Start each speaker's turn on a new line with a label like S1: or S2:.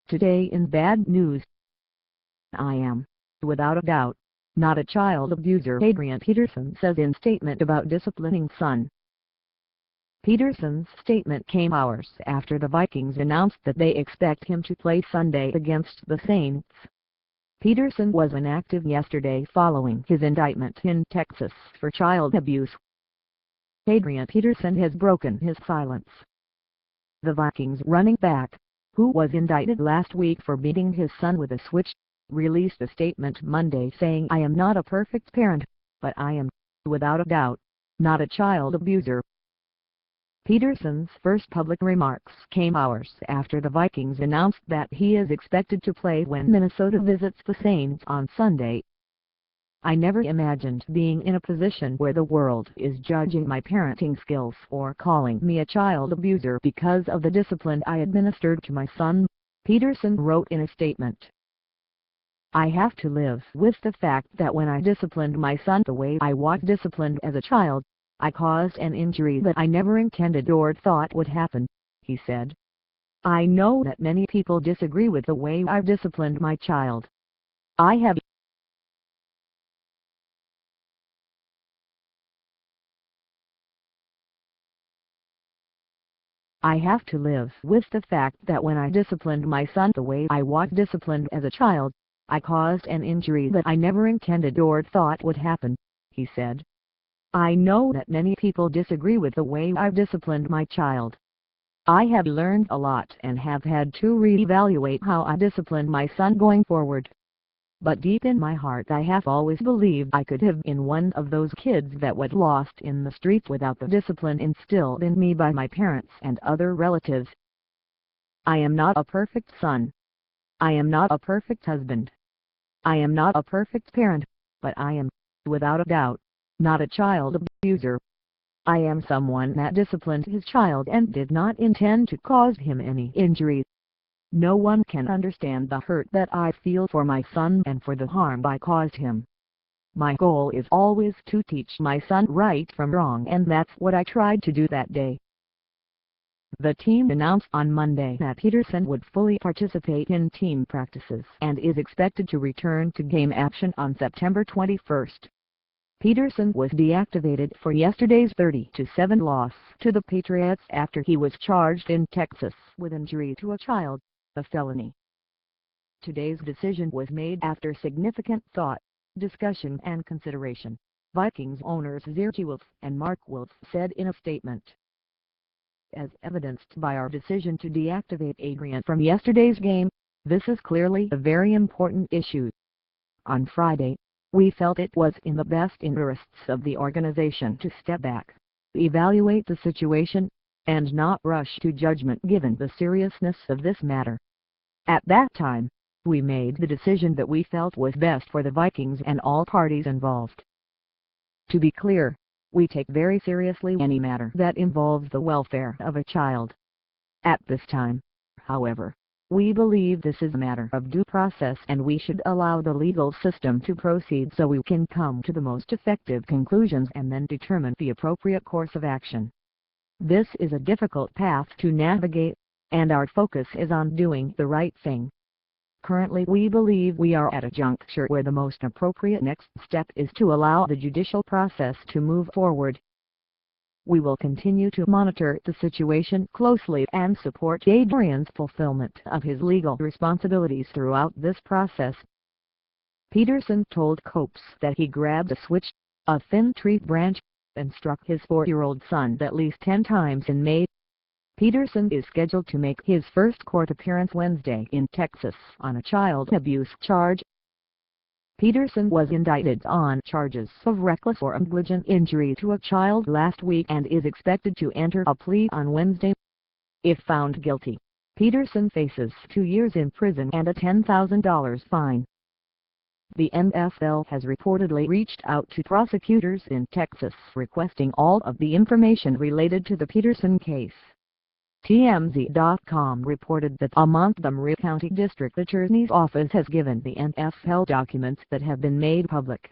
S1: Today in bad news. I am, without a doubt, not a child abuser, Adrian Peterson says in statement about disciplining son. Peterson's statement came hours after the Vikings announced that they expect him to play Sunday against the Saints. Peterson was inactive yesterday following his indictment in Texas for child abuse. Adrian Peterson has broken his silence. The Vikings running back, who was indicted last week for beating his son with a switch, released a statement Monday saying, "I am not a perfect parent, but I am, without a doubt, not a child abuser." Peterson's first public remarks came hours after the Vikings announced that he is expected to play when Minnesota visits the Saints on Sunday. "I never imagined being in a position where the world is judging my parenting skills or calling me a child abuser because of the discipline I administered to my son," Peterson wrote in a statement. "I have to live with the fact that when I disciplined my son the way I was disciplined as a child, I caused an injury that I never intended or thought would happen," he said. "I know that many people disagree with the way I've disciplined my child. I have to live with the fact that when I disciplined my son the way I was disciplined as a child, I caused an injury that I never intended or thought would happen," he said. "I know that many people disagree with the way I've disciplined my child. I have learned a lot and have had to re-evaluate how I discipline my son going forward. But deep in my heart I have always believed I could have been one of those kids that was lost in the streets without the discipline instilled in me by my parents and other relatives. I am not a perfect son. I am not a perfect husband. I am not a perfect parent, but I am, without a doubt, not a child abuser. I am someone that disciplined his child and did not intend to cause him any injury. No one can understand the hurt that I feel for my son and for the harm I caused him. My goal is always to teach my son right from wrong, and that's what I tried to do that day." The team announced on Monday that Peterson would fully participate in team practices and is expected to return to game action on September 21. Peterson was deactivated for yesterday's 30-7 loss to the Patriots after he was charged in Texas with injury to a child, a felony. Today's decision was made after significant thought, discussion and consideration, Vikings owners Zirky Wolf and Mark Wolf said in a statement. "As evidenced by our decision to deactivate Adrian from yesterday's game, this is clearly a very important issue. On Friday, we felt it was in the best interests of the organization to step back, evaluate the situation, and not rush to judgment given the seriousness of this matter. At that time, we made the decision that we felt was best for the Vikings and all parties involved. To be clear, we take very seriously any matter that involves the welfare of a child. At this time, however, we believe this is a matter of due process and we should allow the legal system to proceed so we can come to the most effective conclusions and then determine the appropriate course of action. This is a difficult path to navigate, and our focus is on doing the right thing. Currently we believe we are at a juncture where the most appropriate next step is to allow the judicial process to move forward. We will continue to monitor the situation closely and support Adrian's fulfillment of his legal responsibilities throughout this process." Peterson told Copes that he grabbed a switch, a thin tree branch, and struck his 4-year-old son at least 10 times in May. Peterson is scheduled to make his first court appearance Wednesday in Texas on a child abuse charge. Peterson was indicted on charges of reckless or negligent injury to a child last week and is expected to enter a plea on Wednesday. If found guilty, Peterson faces 2 years in prison and a $10,000 fine. The NFL has reportedly reached out to prosecutors in Texas requesting all of the information related to the Peterson case. TMZ.com reported that a Montgomery County District Attorney's Office has given the NFL documents that have been made public.